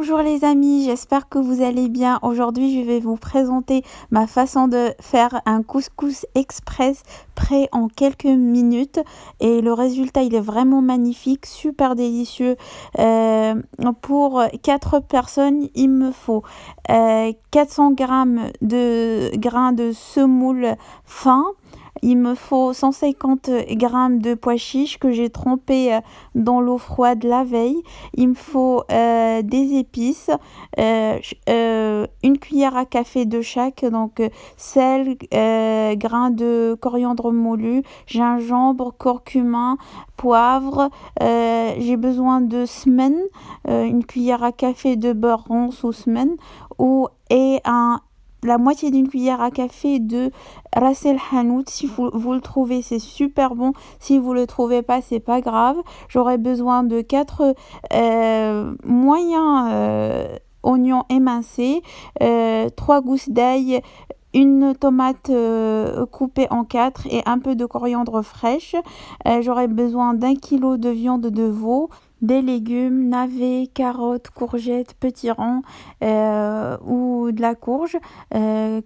Bonjour les amis, j'espère que vous allez bien. Aujourd'hui, je vais vous présenter ma façon de faire un couscous express prêt en quelques minutes. Et le résultat, il est vraiment magnifique, super délicieux. Pour 4 personnes, il me faut 400 grammes de grains de semoule fin. Il me faut 150 grammes de pois chiches que j'ai trempés dans l'eau froide la veille. Il me faut des épices, une cuillère à café de chaque, donc sel, grains de coriandre moulu, gingembre, curcuma, poivre. J'ai besoin de semen, une cuillère à café de beurre ronce ou semen, et la moitié d'une cuillère à café de ras el hanout. Si vous le trouvez, c'est super bon. Si vous le trouvez pas, c'est pas grave. J'aurai besoin de 4 moyens oignons émincés, 3 gousses d'ail, une tomate coupée en 4 et un peu de coriandre fraîche. J'aurai besoin d'1 kilo de viande de veau, des légumes, navets, carottes, courgettes, petits rang ou de la courge.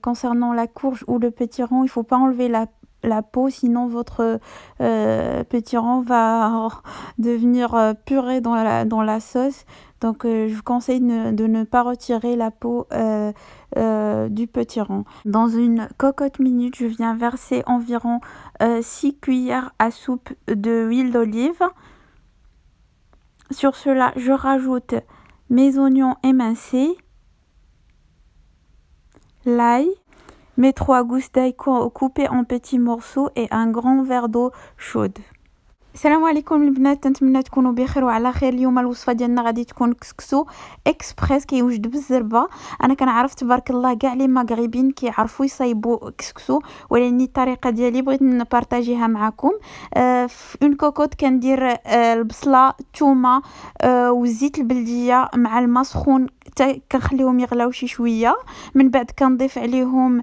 Concernant la courge ou le petit rang, il ne faut pas enlever la peau, sinon votre petit rang va devenir purée dans la sauce. Donc je vous conseille de ne pas retirer la peau du petit rang. Dans une cocotte minute, je viens verser environ 6 cuillères à soupe d'huile d'olive. Sur cela, je rajoute mes oignons émincés, l'ail, mes 3 gousses d'ail coupées en petits morceaux et un grand verre d'eau chaude. السلام عليكم البنات، نتمنى تكونوا بخير وعلى خير. اليوم الوصفه ديالنا غادي تكون كسكسو اكسبريس كيوجد بالزربه. انا كنعرف تبارك الله كاع لي مغربيين كيعرفوا يصايبوا كسكسو، ولكن الطريقه ديالي بغيت نبارطاجيها معكم. في اون كوكوط كندير البصله، الثومه والزيت البلديه مع الماء سخون كنخليهم يغلاو شي شويه. من بعد كنضيف عليهم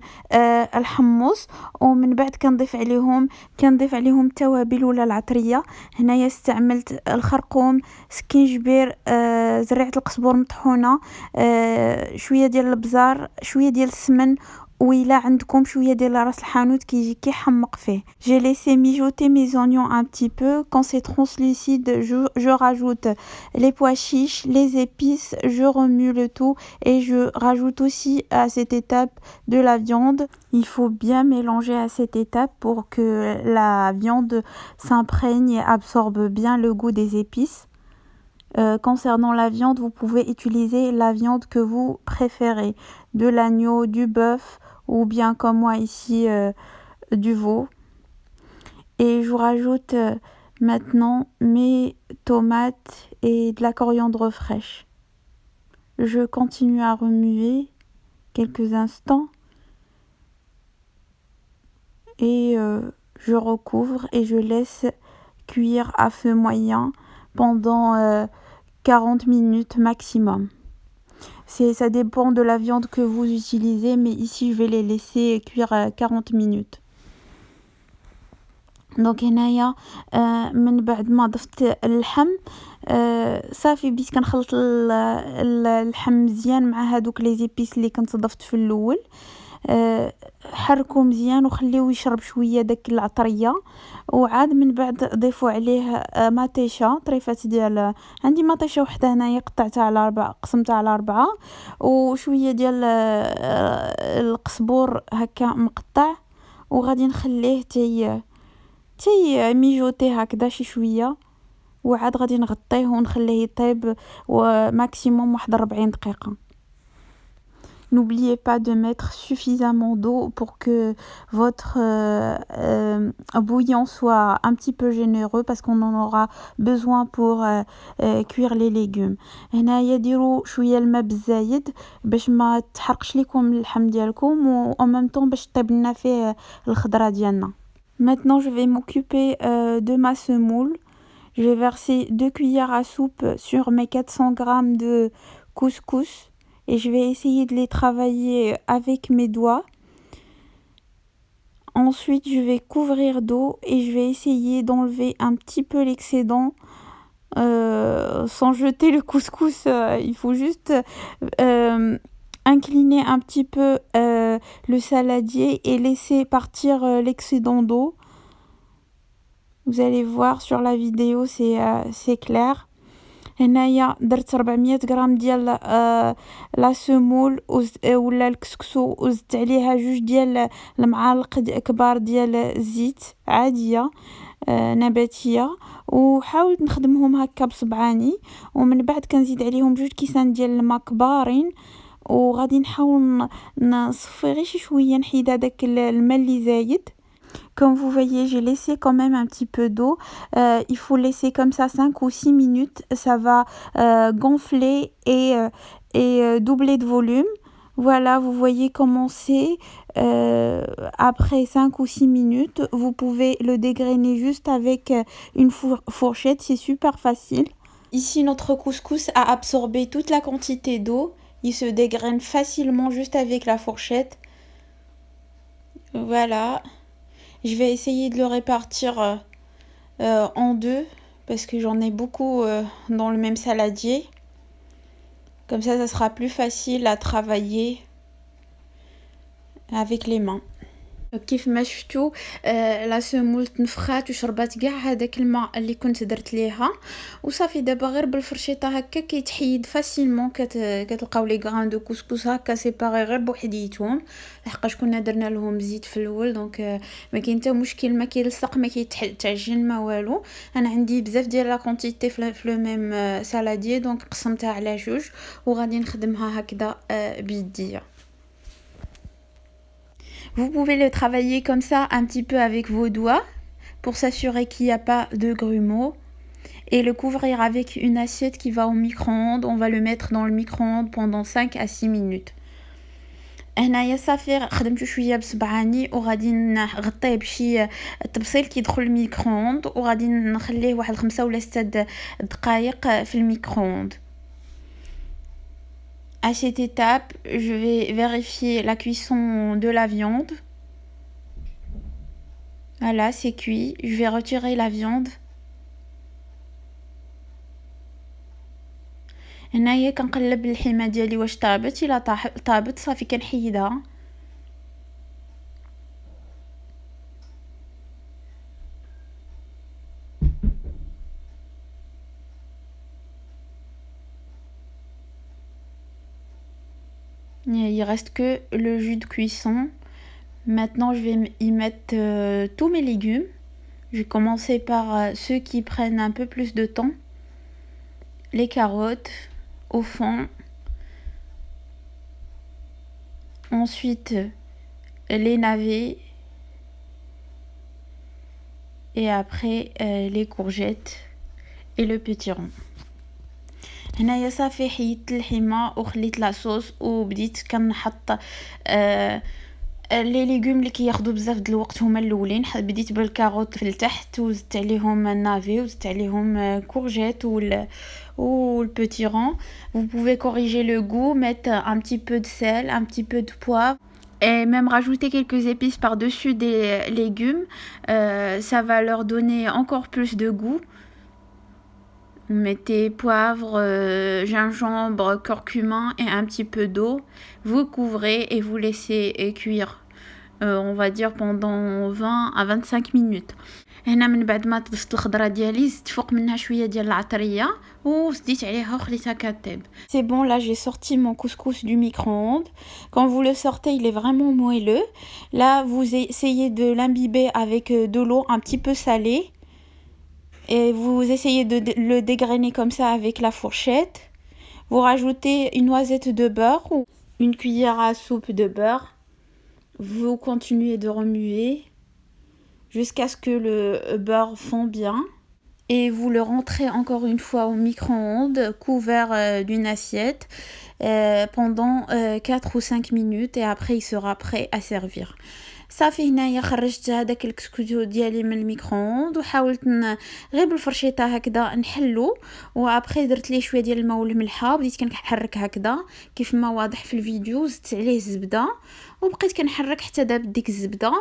الحمص، ومن بعد كنضيف عليهم التوابل ولا العطريه. هنايا استعملت الخرقوم، سكينجبير، زريعه القزبور مطحونه، شويه ديال البزار، شويه ديال السمن، وإلا عندكم شويه ديال راس الحانوت كيجي كيحمق فيه. J'ai laissé mijoter mes oignons un petit peu. Quand c'est translucide, je rajoute les pois chiches, les épices, je remue le tout et je rajoute aussi à cette étape de la viande. Il faut bien mélanger à cette étape pour que la viande s'imprègne et absorbe bien le goût des épices. Concernant la viande, vous pouvez utiliser la viande que vous préférez, de l'agneau, du bœuf ou bien comme moi ici du veau. Et je vous rajoute maintenant mes tomates et de la coriandre fraîche. Je continue à remuer quelques instants et je recouvre et je laisse cuire à feu moyen pendant 40 minutes maximum. Ça dépend de la viande que vous utilisez, mais ici je vais les laisser cuire 40 minutes. دونك هنايا من بعد ما ضفت اللحم صافي بديت كنخلط اللحم مزيان مع هادوك لي زيبيس اللي كنت ضفت في الاول. حركوه مزيان وخليوه يشرب شويه داك العطريه، وعاد من بعد ضيفوا عليه مطيشه، طريفات ديال عندي مطيشه وحده هنايا قطعتها على 4، قسمتها على 4، وشويه ديال القزبور هكا مقطع، وغادي نخليه تي ميجوتي هكذا شي شويه، وعاد غادي نغطيه ونخليه يطيب وماكسيموم واحد 40 دقيقه. N'oubliez pas de mettre suffisamment d'eau pour que votre bouillon soit un petit peu généreux, parce qu'on en aura besoin pour cuire les légumes. هنايا ديروا شويه الماء بالزايد باش ما تحرقش لكم اللحم ديالكم، و en même temps باش طيب لنا فيه الخضره ديالنا. Maintenant, je vais m'occuper de ma semoule. Je vais verser 2 cuillères à soupe sur mes 400 grammes de couscous et je vais essayer de les travailler avec mes doigts. Ensuite, je vais couvrir d'eau et je vais essayer d'enlever un petit peu l'excédent sans jeter le couscous. Il faut juste incliner un petit peu le saladier et laisser partir l'excédent d'eau. Vous allez voir sur la vidéo, c'est clair. هنايا درت 400 غرام ديال لا سمول ولا الكسكسو وزدت عليها 2 ديال المعالق كبار ديال الزيت عاديه نباتيه، وحاولت نخدمهم هكا بصبعاني، ومن بعد كنزيد عليهم 2 كيسان ديال الماء كبارين، وغادي نحاول نصفي غير شي شويه نحيد هذاك الماء اللي زايد. Comme vous voyez, j'ai laissé quand même un petit peu d'eau. Il faut laisser comme ça 5 ou 6 minutes. Ça va gonfler et doubler de volume. Voilà, vous voyez comment c'est. Après 5 ou 6 minutes, vous pouvez le dégrainer juste avec une fourchette. C'est super facile. Ici, notre couscous a absorbé toute la quantité d'eau. Il se dégraine facilement juste avec la fourchette. Voilà. Je vais essayer de le répartir en deux parce que j'en ai beaucoup dans le même saladier. Comme ça sera plus facile à travailler avec les mains. كيف ما شفتوا لا سمول تنفخات وشربات كاع هذاك الماء اللي كنت درت ليها، وصافي دابا غير بالفرشيطه هكا كيتحيد فاسيلمون. كتلقاو لي غران دو كوسكوس هكا سيباري غير بوحديتهم، لحقاش كنا درنا لهم زيت في الاول، دونك ما كاين حتى مشكل، ما كيلصق ما كيتعجن ما والو. انا عندي بزاف ديال لا كونتيتي في لو ميم سالاديي، دونك قسمتها على جوج وغادي نخدمها هكذا بيديا. Vous pouvez le travailler comme ça un petit peu avec vos doigts pour s'assurer qu'il n'y a pas de grumeaux et le couvrir avec une assiette qui va au micro-ondes. On va le mettre dans le micro-ondes pendant 5 à 6 minutes. هنايا صافي خدمت شويه بصبعاني وغادي نغطيه بشي تبصيل كيدخل الميكرووند وغادي نخليه واحد 5 ولا 6 دقائق في الميكرووند. À cette étape, je vais vérifier la cuisson de la viande. Voilà, c'est cuit. Je vais retirer la viande. هنايا كنقلب اللحمه ديالي واش طابت. الا طابت صافي كنحيدها. Il reste que le jus de cuisson. Maintenant, je vais y mettre tous mes légumes. Je vais commencer par ceux qui prennent un peu plus de temps. Les carottes au fond. Ensuite, les navets. Et après, les courgettes et le petit rond. هنايا صافي حيدت اللحمه وخليت لاصوص وبديت كنحط لي ليغوم اللي كياخذوا بزاف د الوقت هما الاولين. بديت بالكاروت في التحت وزدت عليهم النافي وزدت عليهم كورجيت ou le petit rond. Vous pouvez corriger le goût, mettre un petit peu de sel, un petit peu de poivre et même rajouter quelques épices par-dessus des légumes. Ça va leur donner encore plus de goût. Vous mettez poivre, gingembre, curcuma et un petit peu d'eau. Vous couvrez et vous laissez cuire, on va dire pendant 20 à 25 minutes. هنا من بعد ما طفت الخضره ديالي زدت فوق منها شويه ديال العطريه وزديت عليها وخليتها كطيب. C'est bon, là j'ai sorti mon couscous du micro-ondes. Quand vous le sortez, il est vraiment moelleux. Là, vous essayez de l'imbiber avec de l'eau un petit peu salée. Et vous essayez de le dégrainer comme ça avec la fourchette. Vous rajoutez une noisette de beurre ou une cuillère à soupe de beurre. Vous continuez de remuer jusqu'à ce que le beurre fond bien. Et vous le rentrez encore une fois au micro-ondes, couvert d'une assiette, pendant 4 ou 5 minutes. Et après, il sera prêt à servir. صافي هنايا خرجت هذاك الكسكسو ديالي من الميكرووند وحاولت غير بالفرشيطه هكذا نحلو، وابخي درت ليه شويه ديال الماء والملحه وبديت كنحرك هكذا كيف ما واضح في الفيديو. زدت عليه الزبده وبقيت كنحرك حتى دابت ديك الزبده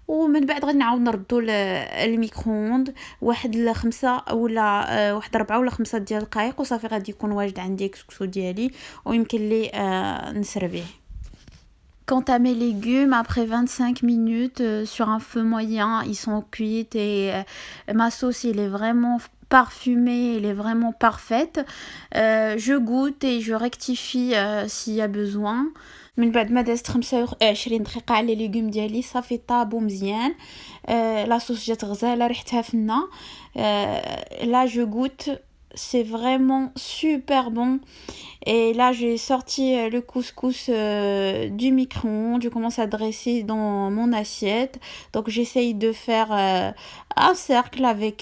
ومن بعد غادي نعاود نردو الميكرووند واحد 5 ولا واحد 4 ولا 5 ديال الدقايق وصافي غادي يكون واجد عندي الكسكسو ديالي ويمكن لي نسربيه. Quant à mes légumes, après 25 minutes sur un feu moyen, ils sont cuits et ma sauce, elle est vraiment parfumée, elle est vraiment parfaite. Je goûte et je rectifie s'il y a besoin. من بعد ما دازت 25 دقيقة على لي ليغوم ديالي صافي طابو مزيان. لا صوص جات غزاله ريحتها فنه. Là je goûte, c'est vraiment super bon. Et là, j'ai sorti le couscous du micro-ondes. Je commence à dresser dans mon assiette. Donc, j'essaye de faire un cercle avec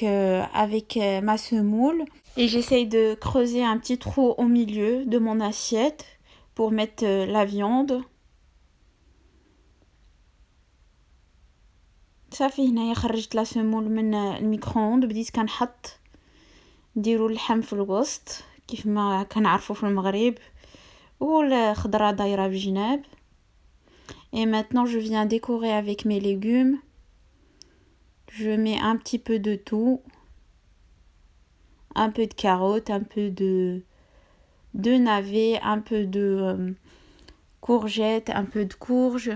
ma semoule. Et j'essaye de creuser un petit trou au milieu de mon assiette pour mettre la viande. صافي هنايا خرجت لا سمول من الميكرووند بديت كنحط نديرو اللحم في الوسط كيف ما كنعرفو في المغرب والخضره دايره بجناب. Et maintenant je viens décorer avec mes légumes. Je mets un petit peu de tout, un peu de carottes, un peu de navets, un peu de courgettes, un peu de courge.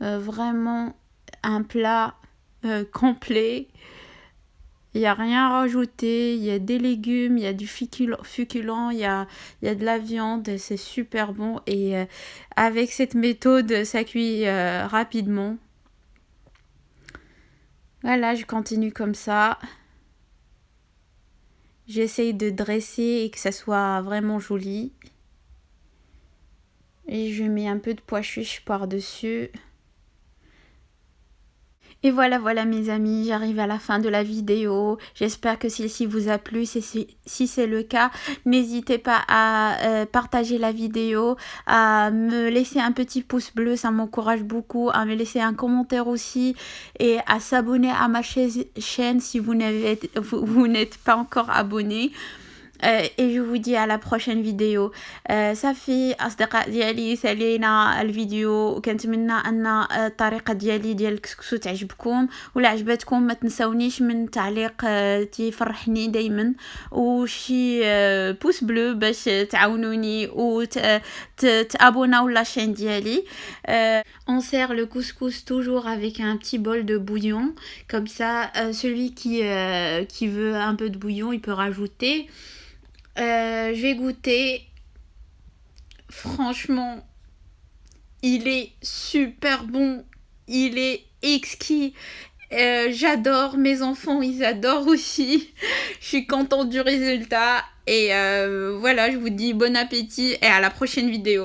Vraiment un plat complet. Il n'y a rien à rajouter, il y a des légumes, il y a du féculent, il y a de la viande, c'est super bon. Et avec cette méthode, ça cuit rapidement. Voilà, je continue comme ça. J'essaye de dresser et que ça soit vraiment joli. Et je mets un peu de pois chiche par-dessus. Et voilà mes amis, j'arrive à la fin de la vidéo. J'espère que celle-ci vous a plu. Si c'est le cas, n'hésitez pas à partager la vidéo, à me laisser un petit pouce bleu, ça m'encourage beaucoup, à me laisser un commentaire aussi et à s'abonner à ma chaîne si vous n'êtes pas encore abonné. Et je vous dis à la prochaine vidéo. صافي اصدقاء ديالي سالينا الفيديو وكنتمنى ان الطريقه ديالي ديال الكسكسو تعجبكم ولا عجبتكم ما تنسونيش من تعليق تيفرحني دائما وشي بوس بلو باش تعاونوني وتابوناو لا شين ديالي. On sert le couscous toujours avec un petit bol de bouillon comme ça celui qui veut un peu de bouillon il peut rajouter. Je vais goûter. Franchement, il est super bon. Il est exquis. J'adore. Mes enfants, ils adorent aussi. Je suis contente du résultat. Et voilà, je vous dis bon appétit et à la prochaine vidéo.